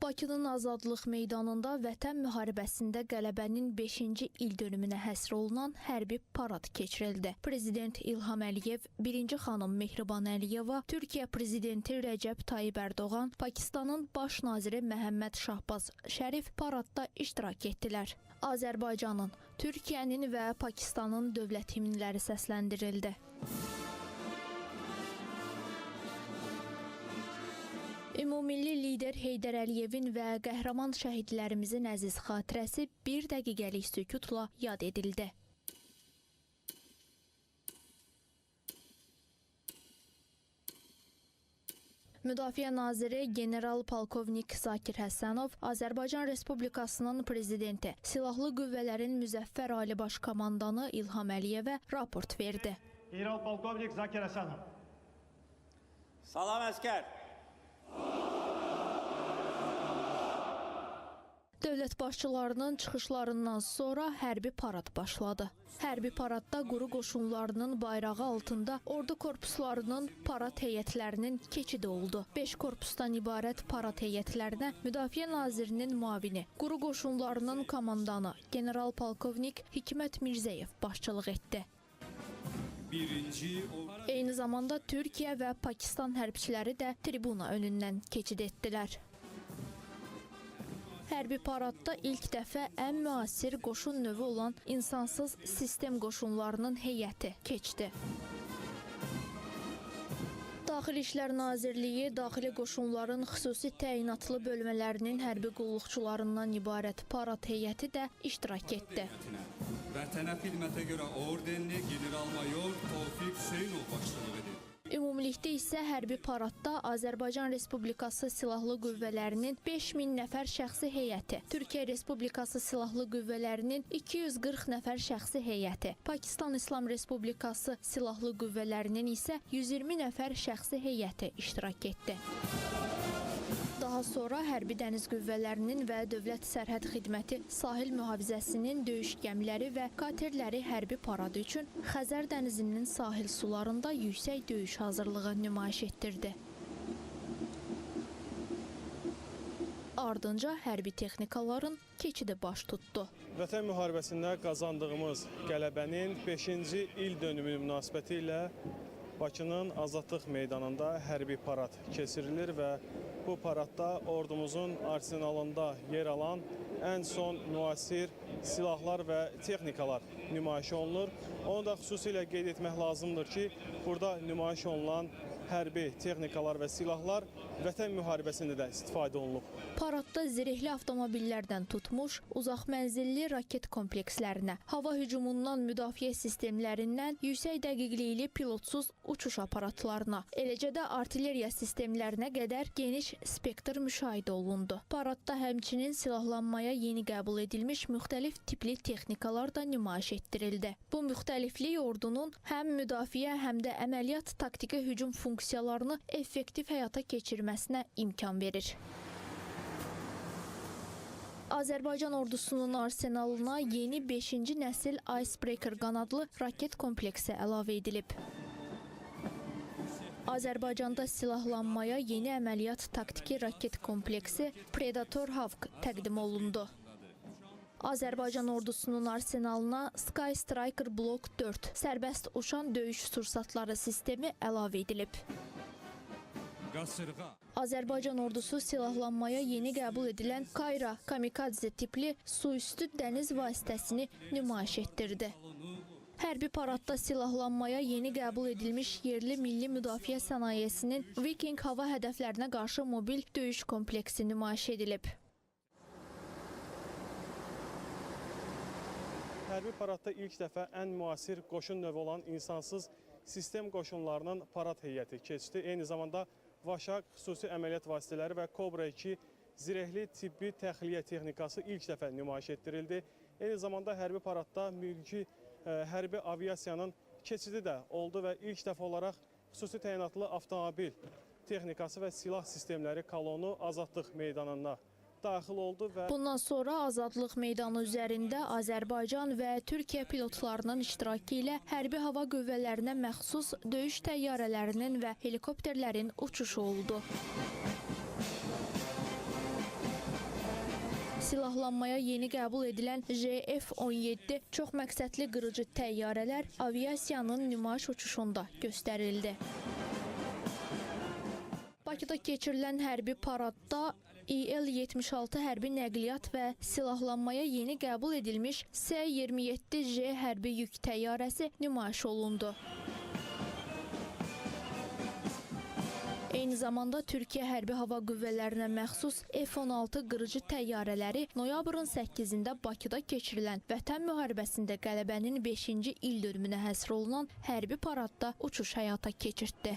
Bakının Azadlıq meydanında Vətən müharibəsində qələbənin 5-ci ildönümünə həsr olunan hərbi parad keçirildi. Prezident İlham Əliyev, birinci xanım Mehriban Əliyeva, Türkiyə prezidenti Rəcəb Tayyib Ərdoğan, Pakistanın baş naziri Məhəmməd Şahbaz Şərif paradda iştirak etdilər. Azərbaycanın, Türkiyənin və Pakistanın dövlət himnləri səsləndirildi. Ümumilli lider Heydər Əliyevin və qəhrəman şəhidlərimizin əziz xatirəsi bir dəqiqəlik sükutla yad edildi. Müdafiə naziri general-polkovnik Zakir Həsənov, Azərbaycan Respublikasının prezidenti, Silahlı Qüvvələrin Müzəffər Ali Baş Komandanı İlham Əliyevə raport verdi. General-polkovnik Zakir Həsənov. Salam əskər. Dövlət başçılarının çıxışlarından sonra hərbi parad başladı. Hərbi paradda quru qoşunlarının bayrağı altında ordu korpuslarının parad heyətlərinin keçidi oldu. 5 korpusdan ibarət parad heyətlərinə Müdafiə Nazirinin müavini, quru qoşunlarının komandanı general-polkovnik Hikmət Mirzəyev başçılıq etdi. Eyni zamanda Türkiyə və Pakistan hərbçiləri də tribuna önündən keçid etdilər. Hərbi paradda ilk dəfə ən müasir qoşun növü olan insansız sistem qoşunlarının heyəti keçdi. Daxili İşlər Nazirliyi daxili qoşunların xüsusi təyinatlı bölmələrinin hərbi qulluqçularından ibarət parad heyəti də iştirak etdi. Vətənə xidmətə görə ordenli general-mayor Tofiq Hüseynov başçılıq edir. Ümumilikdə isə hərbi paradda Azərbaycan Respublikası Silahlı Qüvvələrinin 5000 nəfər şəxsi heyəti, Türkiyə Respublikası Silahlı Qüvvələrinin 240 nəfər şəxsi heyəti, Pakistan İslam Respublikası Silahlı Qüvvələrinin isə 120 nəfər şəxsi heyəti iştirak etdi. Daha sonra Hərbi Dəniz Qüvvələrinin və Dövlət Sərhəd Xidməti Sahil Mühafizəsinin döyüş gəmiləri və katerləri hərbi paradı üçün Xəzər dənizinin sahil sularında yüksək döyüş hazırlığı nümayiş etdirdi. Ardınca hərbi texnikaların keçidi baş tutdu. Vətən müharibəsində qazandığımız qələbənin 5-ci ildönümü münasibəti ilə Bakının Azadlıq meydanında hərbi parad keçirilir və bu paradda ordumuzun arsenalında yer alan ən son müasir silahlar və texnikalar nümayiş olunur. Onu da xüsusilə qeyd etmək lazımdır ki, burada nümayiş olunan hərbi texnikalar və silahlar Vətən müharibəsində də istifadə olunub. Paradda zirehli avtomobillərdən tutmuş, uzaq mənzilli raket komplekslərinə, hava hücumundan müdafiə sistemlərindən yüksək dəqiqlikli pilotsuz uçuş aparatlarına, eləcə də artilleriya sistemlərinə qədər geniş spektr müşahidə olundu. Paradda həmçinin silahlanmaya yeni qəbul edilmiş müxtəlif tipli texnikalar da nümayiş etdirildi. Bu müxtəliflik ordunun həm müdafiə, həm də əməliyyat taktiki hücum funksiyalarını effektiv həyata keçirməsinə imkan verir. Azərbaycan ordusunun arsenalına yeni 5-ci nəsil Icebreaker qanadlı raket kompleksi əlavə edilib. Azərbaycanda silahlanmaya yeni əməliyyat taktiki raket kompleksi Predator Hawk təqdim olundu. Azərbaycan ordusunun arsenalına Sky Striker Block 4 sərbəst uçan döyüş sursatları sistemi əlavə edilib. Azərbaycan ordusu silahlanmaya yeni qəbul edilən Kayra kamikadze tipli suüstü dəniz vasitəsini nümayiş etdirdi. Hərbi paradda silahlanmaya yeni qəbul edilmiş yerli milli müdafiə sənayesinin Viking hava hədəflərinə qarşı mobil döyüş kompleksi nümayiş edilib. Hərbi paradda ilk dəfə ən müasir qoşun növü olan insansız sistem qoşunlarının parad heyəti keçdi. Eyni zamanda Vaşaq xüsusi əməliyyat vasitələri və Kobra 2 zirehli tibbi təxliyə texnikası ilk dəfə nümayiş etdirildi. Eyni zamanda hərbi paradda mülki hərbi aviasiyanın keçidi də oldu və ilk dəfə olaraq xüsusi təyinatlı avtomobil texnikası və silah sistemləri kolonu Azadlıq meydanına daxil oldu və bundan sonra Azadlıq meydanı üzərində Azərbaycan və Türkiyə pilotlarının iştirakı ilə hərbi hava qüvvələrinə məxsus döyüş təyyarələrinin və helikopterlərin uçuşu oldu. Silahlanmaya yeni qəbul edilən JF-17 çoxməqsədli qırıcı təyyarələr aviasiyanın nümayiş uçuşunda göstərildi. Bakıda keçirilən hərbi paradda İL-76 hərbi nəqliyyat və silahlanmaya yeni qəbul edilmiş S-27J hərbi yük təyyarəsi nümayiş olundu. Eyni zamanda Türkiyə Hərbi Hava Qüvvələrinə məxsus F-16 qırıcı təyyarələri noyabrın 8-də Bakıda keçirilən Vətən müharibəsində qələbənin 5-ci ildönümünə həsr olunan hərbi paradda uçuş həyata keçirtdi.